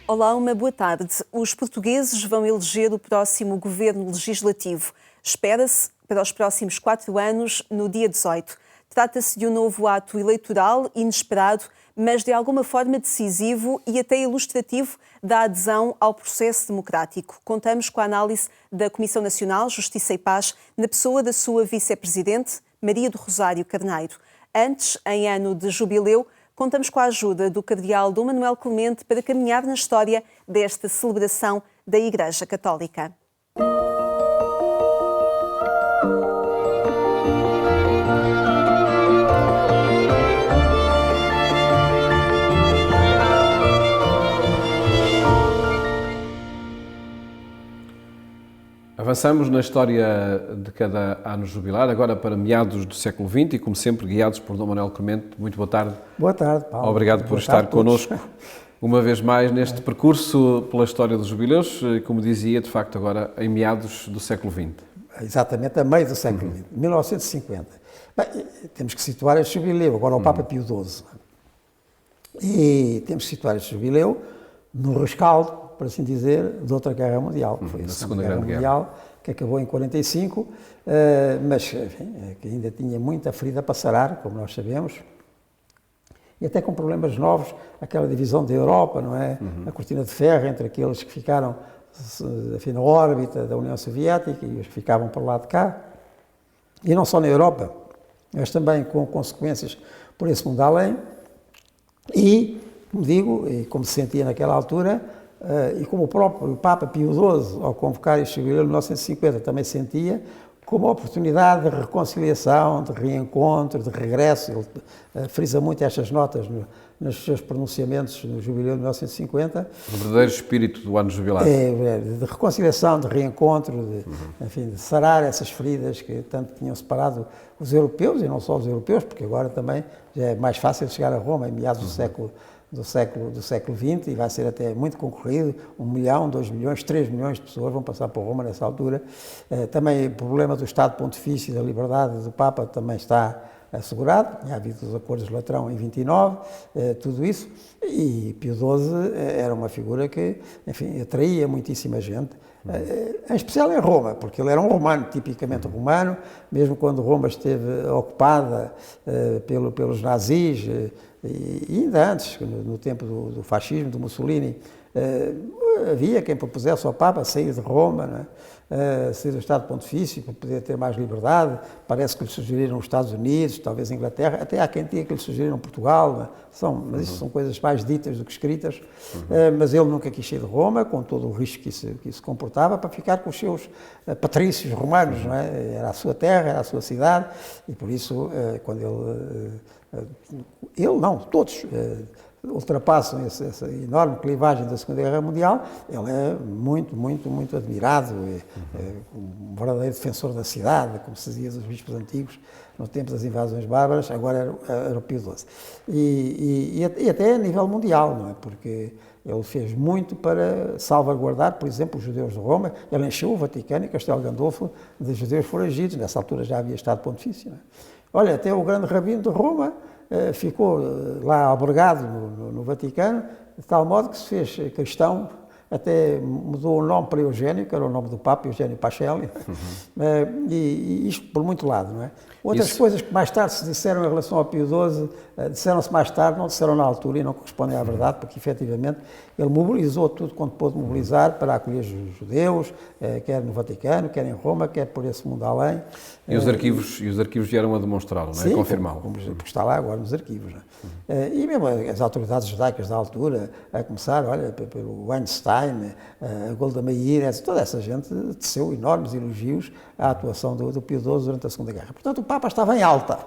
Olá, uma boa tarde. Os portugueses vão eleger o próximo governo legislativo. Espera-se para os próximos 4 anos, no dia 18. Trata-se de um novo ato eleitoral inesperado, mas de alguma forma decisivo e até ilustrativo da adesão ao processo democrático. Contamos com a análise da Comissão Nacional Justiça e Paz na pessoa da sua vice-presidente, Maria do Rosário Carneiro. Antes, em ano de jubileu, contamos com a ajuda do cardeal Dom Manuel Clemente para caminhar na história desta celebração da Igreja Católica. Avançamos na história de cada ano jubilar, agora para meados do século XX e, como sempre, guiados por Dom Manuel Clemente. Muito boa tarde. Boa tarde, Paulo. Obrigado por estar connosco uma vez mais neste percurso pela história dos jubileus, como dizia, de facto, agora em meados do século XX. Exatamente, a meio do século XX, 1950. Bem, temos que situar este jubileu, agora o Papa Pio XII. E temos que situar este jubileu no rescaldo, por assim dizer, de outra guerra mundial. Foi a Segunda Guerra Mundial, que acabou em 45, mas enfim, que ainda tinha muita ferida para sarar, como nós sabemos, e até com problemas novos, aquela divisão da Europa, não é? A cortina de ferro entre aqueles que ficaram enfim, na órbita da União Soviética e os que ficavam por lá de cá, e não só na Europa, mas também com consequências por esse mundo além, e, como digo, e como se sentia naquela altura, e como o próprio Papa Pio XII, ao convocar este jubileu de 1950, também sentia, como uma oportunidade de reconciliação, de reencontro, de regresso. Ele frisa muito estas notas nos seus pronunciamentos no jubileu de 1950. O verdadeiro espírito do ano jubilar. De reconciliação, de reencontro, enfim, de sarar essas feridas que tanto tinham separado os europeus, e não só os europeus, porque agora também já é mais fácil chegar a Roma, em meados do século XX, e vai ser até muito concorrido, 1 milhão, 2 milhões, 3 milhões de pessoas vão passar por Roma nessa altura. Também o problema do Estado Pontifício e da liberdade do Papa também está assegurado, tinha havido os acordos de Latrão em 29, tudo isso, e Pio XII era uma figura que, enfim, atraía muitíssima gente, em especial em Roma, porque ele era um romano, tipicamente romano, mesmo quando Roma esteve ocupada pelos nazis, e ainda antes, no tempo do fascismo, do Mussolini, havia quem propusesse ao Papa sair de Roma, não é? Sair do Estado Pontifício para poder ter mais liberdade. Parece que lhe sugeriram os Estados Unidos, talvez a Inglaterra, até há quem diga que lhe sugeriram Portugal, mas isso são coisas mais ditas do que escritas. Mas ele nunca quis sair de Roma, com todo o risco que isso comportava, para ficar com os seus patrícios romanos, não é? Era a sua terra, era a sua cidade, e por isso, quando todos ultrapassam essa enorme clivagem da Segunda Guerra Mundial, ele é muito, muito, muito admirado, um verdadeiro defensor da cidade, como se dizia dos bispos antigos, no tempo das invasões bárbaras, agora era o Pio XII. E até a nível mundial, não é? Porque ele fez muito para salvaguardar, por exemplo, os judeus de Roma. Ele encheu o Vaticano e Castelo Gandolfo de judeus foragidos. Nessa altura já havia Estado Pontifício, não é? Olha, até o grande rabino de Roma ficou lá albergado no Vaticano, de tal modo que se fez cristão, até mudou o nome para Eugênio, que era o nome do Papa, Eugênio Pacelli, e isto por muito lado, não é? Outras coisas que mais tarde se disseram em relação ao Pio XII, disseram-se mais tarde, não disseram na altura e não correspondem à verdade, porque efetivamente ele mobilizou tudo quanto pôde mobilizar para acolher os judeus, quer no Vaticano, quer em Roma, quer por esse mundo além. E os arquivos vieram a demonstrá-lo, não é? Sim, confirmá-lo. Porque está lá agora nos arquivos. Não é? E mesmo as autoridades judaicas da altura, a começar, olha, pelo Weinstein, a Golda Meir, toda essa gente teceu enormes elogios à atuação do Pio XII durante a Segunda Guerra. Portanto, o Papa estava em alta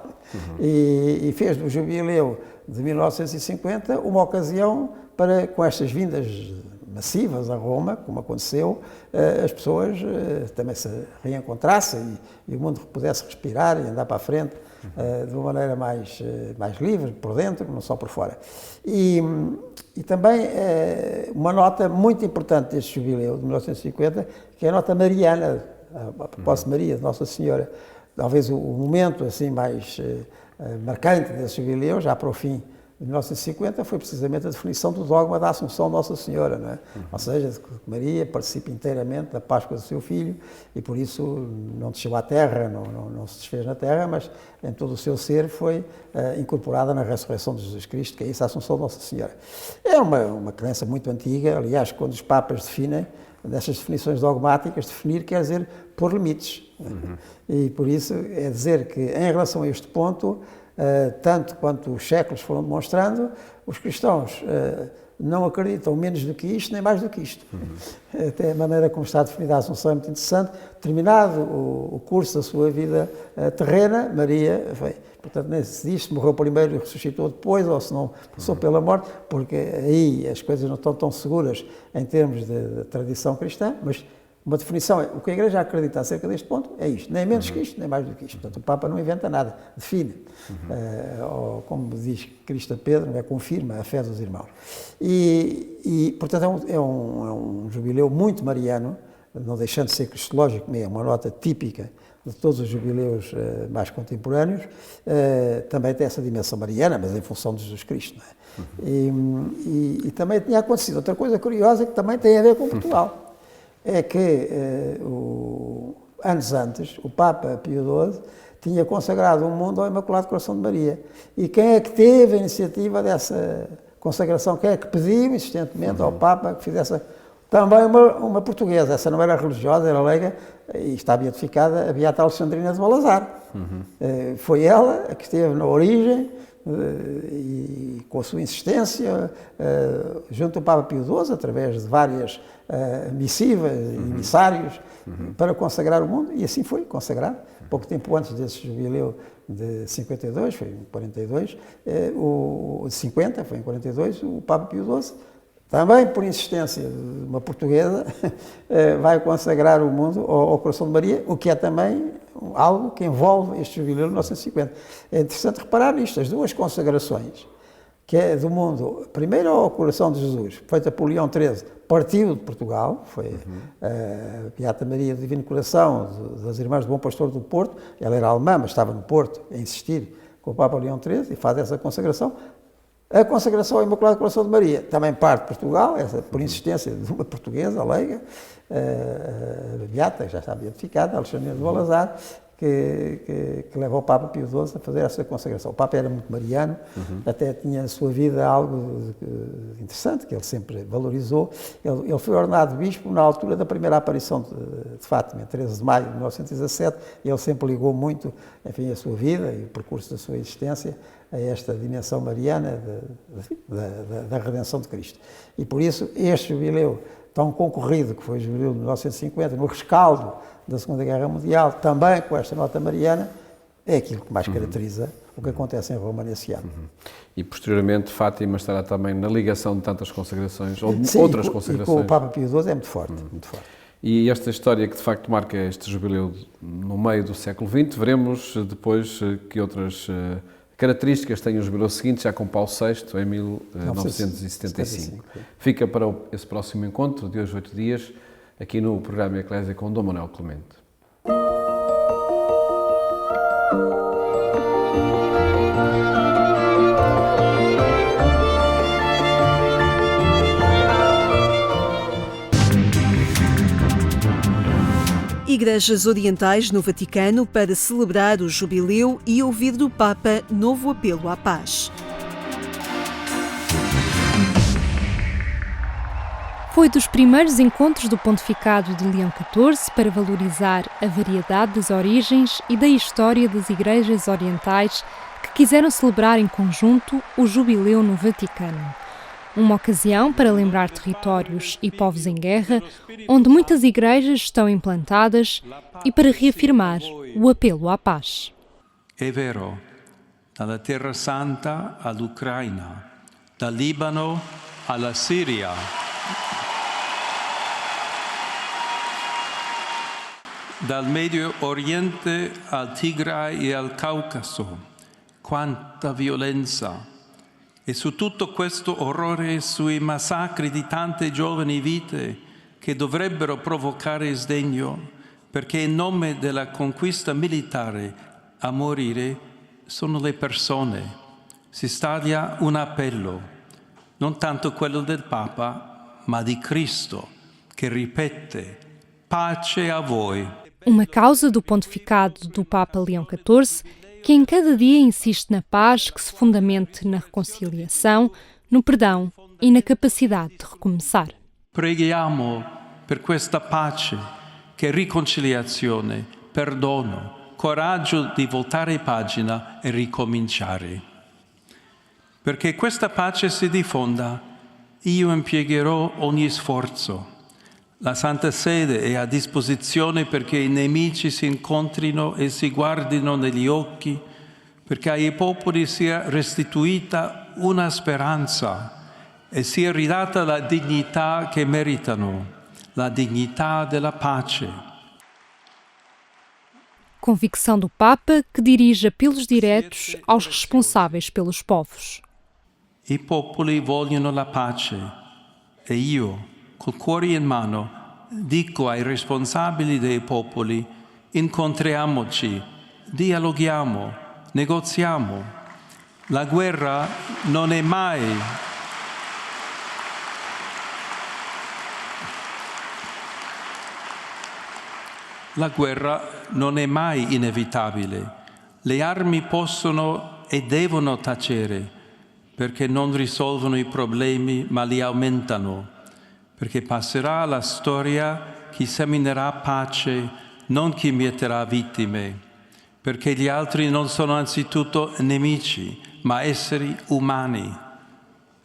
e fez do jubileu de 1950 uma ocasião para, com estas vindas massivas a Roma, como aconteceu, as pessoas também se reencontrassem e o mundo pudesse respirar e andar para a frente de uma maneira mais livre, por dentro, não só por fora. E também uma nota muito importante deste jubileu de 1950, que é a nota mariana, a propósito de Maria, de Nossa Senhora. Talvez o momento assim mais marcante desse jubileu, já para o fim de 1950 foi precisamente a definição do dogma da Assunção de Nossa Senhora, não é? Ou seja, de que Maria participa inteiramente da Páscoa do seu Filho e por isso não desceu à terra, não se desfez na terra, mas em todo o seu ser foi incorporada na ressurreição de Jesus Cristo, que é isso, a Assunção de Nossa Senhora. É uma crença muito antiga, aliás, quando os papas definem, dessas definições dogmáticas, definir quer dizer pôr limites. E por isso é dizer que em relação a este ponto, tanto quanto os séculos foram demonstrando, os cristãos não acreditam menos do que isto, nem mais do que isto. Até a maneira como está definida a Assunção é muito interessante. Terminado o curso da sua vida terrena, Maria foi. Portanto, nem se diz se morreu primeiro e ressuscitou depois, ou se não passou pela morte, porque aí as coisas não estão tão seguras em termos de tradição cristã, mas uma definição é o que a Igreja acredita acerca deste ponto é isto, nem menos que isto, nem mais do que isto. Portanto, o Papa não inventa nada, define. Ou, como diz Cristo a Pedro, confirma a fé dos irmãos. Portanto, é um jubileu muito mariano, não deixando de ser cristológico, é uma nota típica de todos os jubileus mais contemporâneos, também tem essa dimensão mariana, mas em função de Jesus Cristo. Não é? E também tinha acontecido outra coisa curiosa que também tem a ver com Portugal. É que, anos antes, o Papa Pio XII tinha consagrado o mundo ao Imaculado Coração de Maria. E quem é que teve a iniciativa dessa consagração? Quem é que pediu insistentemente ao Papa que fizesse também uma portuguesa? Essa não era religiosa, era leiga, e está beatificada, a Beata Alexandrina de Balazar. Foi ela que esteve na origem, e com a sua insistência, junto ao Papa Pio XII, através de várias missivas e emissários, para consagrar o mundo, e assim foi consagrado. Pouco tempo antes desse jubileu de 52, foi em 42, o de 50, foi em 42, o Papa Pio XII, também por insistência de uma portuguesa, vai consagrar o mundo ao Coração de Maria, o que é também algo que envolve este jubileu de 1950. É interessante reparar nisto, as duas consagrações, que é do mundo, primeiro ao Coração de Jesus, feita por Leão XIII, partiu de Portugal, foi a Beata Maria do Divino Coração, das Irmãs do Bom Pastor do Porto, ela era alemã, mas estava no Porto, a insistir com o Papa Leão XIII, e faz essa consagração. A consagração ao Imaculado Coração de Maria também parte de Portugal, essa por insistência de uma portuguesa, leiga, a Beata, que já está beatificada, Alexandrina de Balazar, que leva o Papa Pio XII a fazer essa consagração. O Papa era muito mariano, até tinha na sua vida algo interessante, que ele sempre valorizou. Ele foi ordenado bispo na altura da primeira aparição de Fátima, 13 de maio de 1917, e ele sempre ligou muito, enfim, a sua vida e o percurso da sua existência a esta dimensão mariana da redenção de Cristo. E por isso este jubileu tão concorrido, que foi o jubileu de 1950, no rescaldo da Segunda Guerra Mundial, também com esta nota mariana, é aquilo que mais caracteriza o que acontece em Roma nesse ano. E posteriormente Fátima estará também na ligação de tantas consagrações, ou de outras consagrações. E com o Papa Pio XII é muito forte, muito forte. E esta história que de facto marca este jubileu no meio do século XX, veremos depois que outras características tem o jubileu seguinte, já com Paulo VI, em 1975. Fica para esse próximo encontro, de hoje 8 dias, aqui no programa Eclésia com Dom Manuel Clemente. Igrejas Orientais no Vaticano para celebrar o jubileu e ouvir do Papa novo apelo à paz. Foi dos primeiros encontros do pontificado de Leão XIV para valorizar a variedade das origens e da história das igrejas orientais que quiseram celebrar em conjunto o jubileu no Vaticano. Uma ocasião para lembrar territórios e povos em guerra, onde muitas igrejas estão implantadas, e para reafirmar o apelo à paz. É vero, dalla Terra Santa all'Ucraina, dal Libano alla Síria, dal Medio Oriente al Tigray e al Caucaso, quanta violenza! E su tutto questo orrore, sui massacri di tante giovani vite che dovrebbero provocare sdegno, perché in nome della conquista militare a morire sono le persone, si staglia un appello, non tanto quello del Papa, ma di Cristo, che ripete: pace a voi. Uma causa do pontificado do Papa Leão XIV que em cada dia insiste na paz que se fundamente na reconciliação, no perdão e na capacidade de recomeçar. Preghiamo per questa pace che è riconciliazione, perdono, coraggio di voltare pagina e ricominciare. Perché questa pace si diffonda, io impiegherò ogni sforzo. La Santa Sede è a disposizione perché i nemici si incontrino e si guardino negli occhi, perché ai popoli sia restituita una speranza e sia ridata la dignità che meritano, la dignità della pace. Convicção do Papa que dirige apelos diretos aos responsáveis pelos povos. I popoli vogliono la pace e io, col cuore in mano, dico ai responsabili dei popoli: incontriamoci, dialoghiamo, negoziamo. La guerra non è mai inevitabile. Le armi possono e devono tacere, perché non risolvono i problemi ma li aumentano, perché passerà alla storia chi seminerà pace, non chi mieterà vittime, perché gli altri non sono anzitutto nemici, ma esseri umani,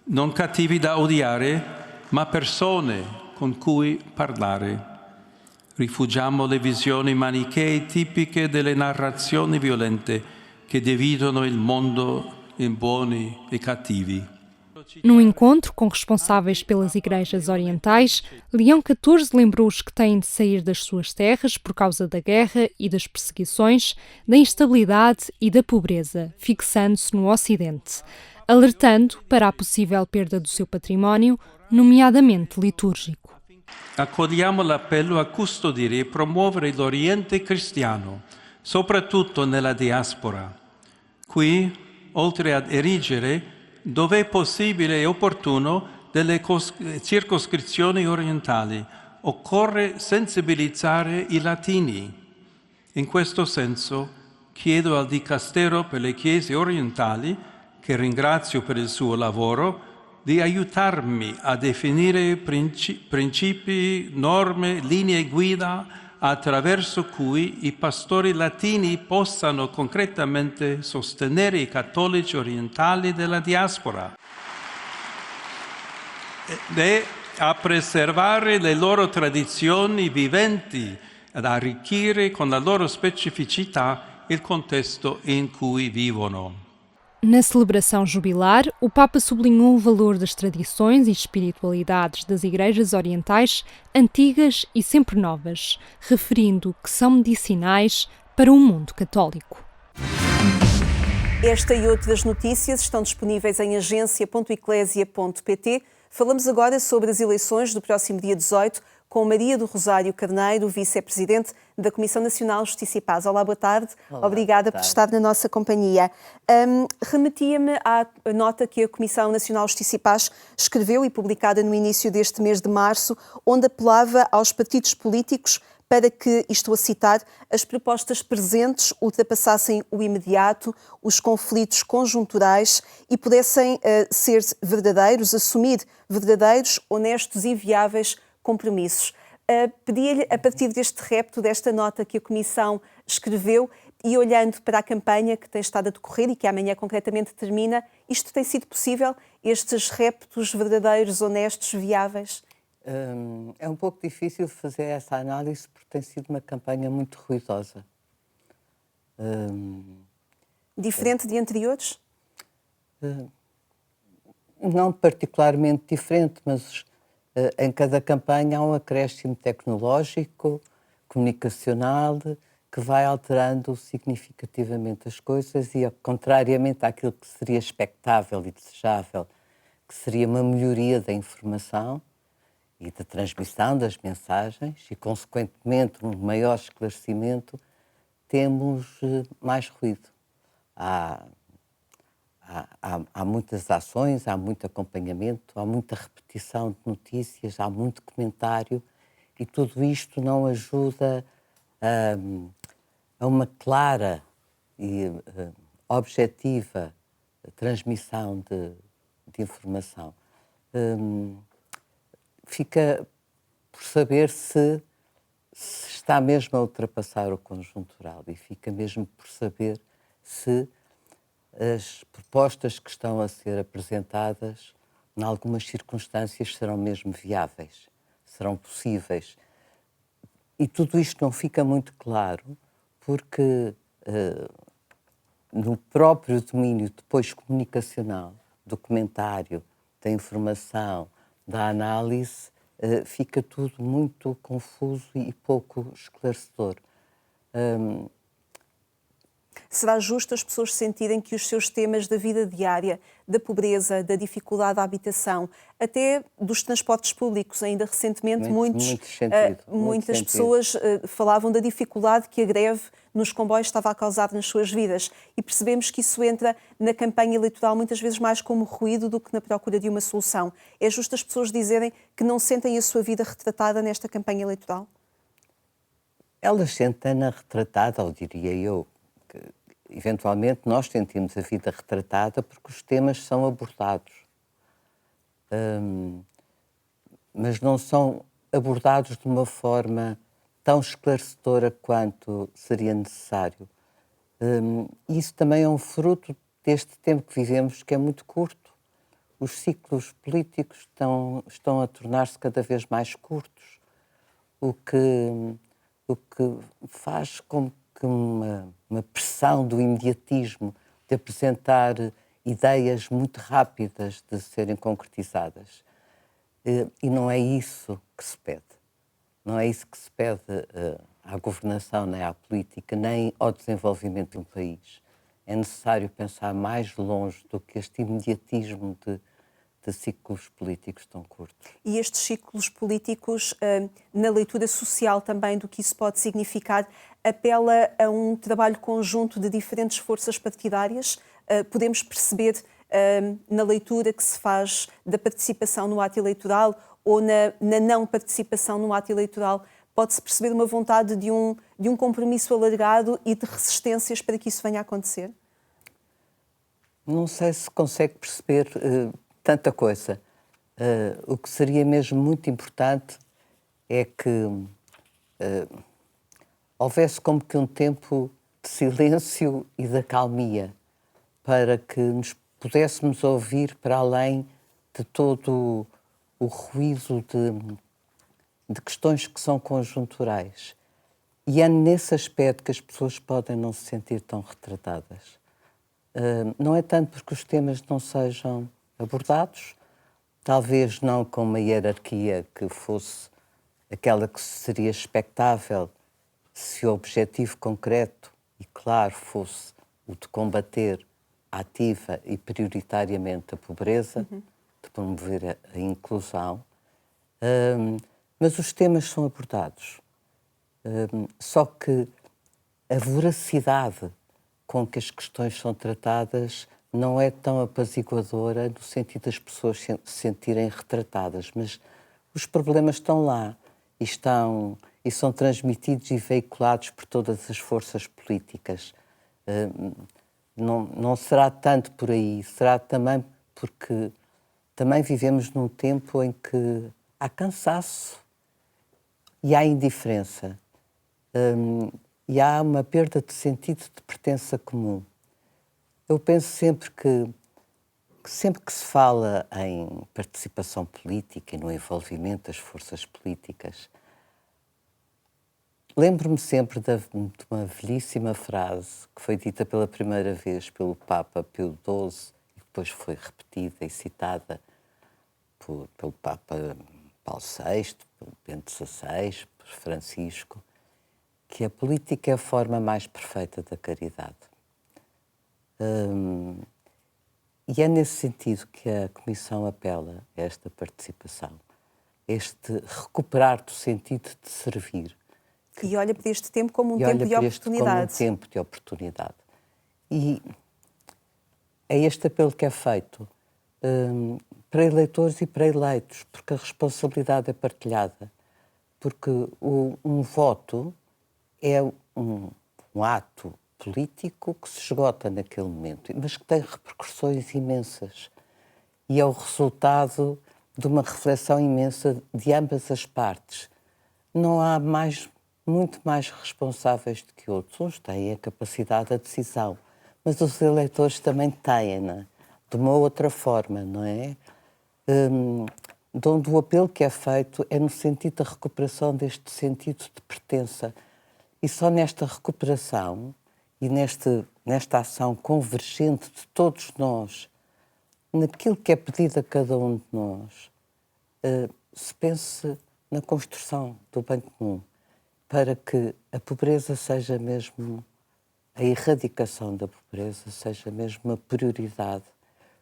non cattivi da odiare, ma persone con cui parlare. Rifugiamo le visioni manichee tipiche delle narrazioni violente che dividono il mondo em buoni e cattivi. Num encontro com responsáveis pelas igrejas orientais, Leão XIV lembrou os que têm de sair das suas terras por causa da guerra e das perseguições, da instabilidade e da pobreza, fixando-se no Ocidente, alertando para a possível perda do seu património, nomeadamente litúrgico. Accogliamo l'appello a custodire e promuovere l'Oriente cristiano, soprattutto nella diaspora. Qui, oltre ad erigere, dove è possibile e opportuno, delle circoscrizioni orientali, occorre sensibilizzare i latini. In questo senso, chiedo al Dicastero per le Chiese orientali, che ringrazio per il suo lavoro, di aiutarmi a definire principi, norme, linee guida attraverso cui i pastori latini possano concretamente sostenere i cattolici orientali della diaspora e a preservare le loro tradizioni viventi, ad arricchire con la loro specificità il contesto in cui vivono. Na celebração jubilar, o Papa sublinhou o valor das tradições e espiritualidades das igrejas orientais antigas e sempre novas, referindo que são medicinais para o mundo católico. Esta e outras notícias estão disponíveis em agência.eclesia.pt. Falamos agora sobre as eleições do próximo dia 18 com Maria do Rosário Carneiro, vice-presidente da Comissão Nacional Justiça e Paz. Olá, boa tarde. Olá, obrigada boa tarde. por estar na nossa companhia. Remetia-me à nota que a Comissão Nacional Justiça e Paz escreveu e publicada no início deste mês de março, onde apelava aos partidos políticos para que, estou a citar, as propostas presentes ultrapassassem o imediato, os conflitos conjunturais e pudessem ser verdadeiros, assumir verdadeiros, honestos e viáveis compromissos. Pedia-lhe, a partir deste repto, desta nota que a Comissão escreveu e olhando para a campanha que tem estado a decorrer e que amanhã concretamente termina, isto tem sido possível? Estes reptos verdadeiros, honestos, viáveis? É um pouco difícil fazer essa análise porque tem sido uma campanha muito ruidosa. Diferente de anteriores? Não particularmente diferente, mas em cada campanha há um acréscimo tecnológico, comunicacional, que vai alterando significativamente as coisas e, contrariamente àquilo que seria expectável e desejável, que seria uma melhoria da informação e da transmissão das mensagens e, consequentemente, um maior esclarecimento, temos mais ruído. Há há muitas ações, há muito acompanhamento, há muita repetição de notícias, há muito comentário e tudo isto não ajuda a uma clara e objetiva transmissão de informação. Fica por saber se está mesmo a ultrapassar o conjuntural e fica mesmo por saber se as propostas que estão a ser apresentadas, em algumas circunstâncias, serão mesmo viáveis, serão possíveis. E tudo isto não fica muito claro porque no próprio domínio depois comunicacional, do comentário, da informação, da análise, fica tudo muito confuso e pouco esclarecedor. Será justo as pessoas sentirem que os seus temas da vida diária, da pobreza, da dificuldade da habitação, até dos transportes públicos, ainda recentemente muitas pessoas falavam da dificuldade que a greve nos comboios estava a causar nas suas vidas e percebemos que isso entra na campanha eleitoral muitas vezes mais como ruído do que na procura de uma solução. É justo as pessoas dizerem que não sentem a sua vida retratada nesta campanha eleitoral? Elas sentem-na retratada, ou diria eu, que eventualmente nós sentimos a vida retratada porque os temas são abordados. Mas não são abordados de uma forma tão esclarecedora quanto seria necessário. Isso também é um fruto deste tempo que vivemos, que é muito curto. Os ciclos políticos estão a tornar-se cada vez mais curtos, o que faz com que uma pressão do imediatismo de apresentar ideias muito rápidas de serem concretizadas. E não é isso que se pede. Não é isso que se pede à governação, nem à política, nem ao desenvolvimento de um país. É necessário pensar mais longe do que este imediatismo de ciclos políticos tão curtos. E estes ciclos políticos, na leitura social também do que isso pode significar, apela a um trabalho conjunto de diferentes forças partidárias? Podemos perceber na leitura que se faz da participação no ato eleitoral ou na não participação no ato eleitoral, pode-se perceber uma vontade de um compromisso alargado e de resistências para que isso venha a acontecer? Não sei se consegue perceber tanta coisa. O que seria mesmo muito importante é que houvesse como que um tempo de silêncio e de acalmia para que nos pudéssemos ouvir para além de todo o ruído de questões que são conjunturais. E é nesse aspecto que as pessoas podem não se sentir tão retratadas. Não é tanto porque os temas não sejam abordados, talvez não com uma hierarquia que fosse aquela que seria expectável se o objetivo concreto e claro fosse o de combater ativa e prioritariamente a pobreza, de promover a inclusão, mas os temas são abordados. Só que a voracidade com que as questões são tratadas não é tão apaziguadora no sentido das pessoas se sentirem retratadas, mas os problemas estão lá e são transmitidos e veiculados por todas as forças políticas. Não será tanto por aí, será também porque também vivemos num tempo em que há cansaço e há indiferença e há uma perda de sentido de pertença comum. Eu penso sempre que sempre que se fala em participação política e no envolvimento das forças políticas, lembro-me sempre de uma belíssima frase que foi dita pela primeira vez pelo Papa Pio XII e depois foi repetida e citada pelo Papa Paulo VI, pelo Bento XVI, por Francisco, que a política é a forma mais perfeita da caridade. E é nesse sentido que a Comissão apela a esta participação, este recuperar do sentido de servir. E olha para este tempo como um tempo de oportunidade. Como um tempo de oportunidade. E é este apelo que é feito para eleitores e para eleitos, porque a responsabilidade é partilhada. Porque um voto é um ato político que se esgota naquele momento, mas que tem repercussões imensas. E é o resultado de uma reflexão imensa de ambas as partes. Não há muito mais responsáveis do que outros. Uns têm a capacidade da decisão, mas os eleitores também têm-na, de uma outra forma, não é? De onde o apelo que é feito é no sentido da recuperação deste sentido de pertença. E só nesta recuperação e nesta ação convergente de todos nós, naquilo que é pedido a cada um de nós, se pense na construção do bem comum, para que a pobreza seja mesmo, a erradicação da pobreza seja mesmo uma prioridade,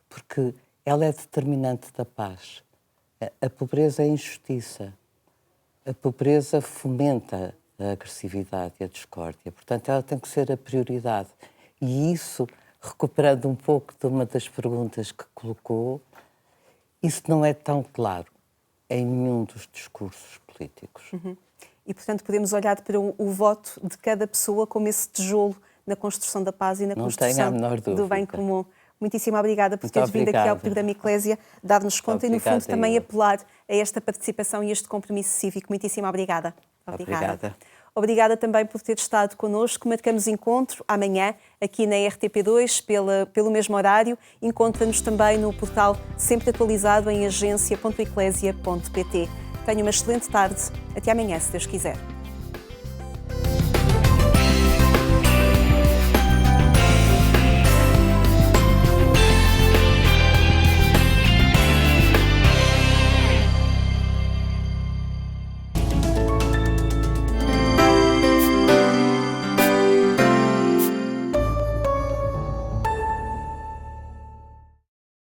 porque ela é determinante da paz. A pobreza é injustiça. A pobreza fomenta a agressividade e a discórdia. Portanto, ela tem que ser a prioridade. E isso, recuperando um pouco de uma das perguntas que colocou, isso não é tão claro em nenhum dos discursos políticos. E, portanto, podemos olhar para o voto de cada pessoa como esse tijolo na construção da paz e na construção do bem comum. Muitíssimo obrigada por teres vindo aqui ao programa Eclésia, dar-nos conta e, no fundo, também apelar a esta participação e este compromisso cívico. Muitíssimo obrigada. Obrigada também por ter estado connosco. Marcamos encontro amanhã aqui na RTP2 pelo mesmo horário. Encontra-nos também no portal sempre atualizado em agência.eclésia.pt. Tenha uma excelente tarde. Até amanhã, se Deus quiser.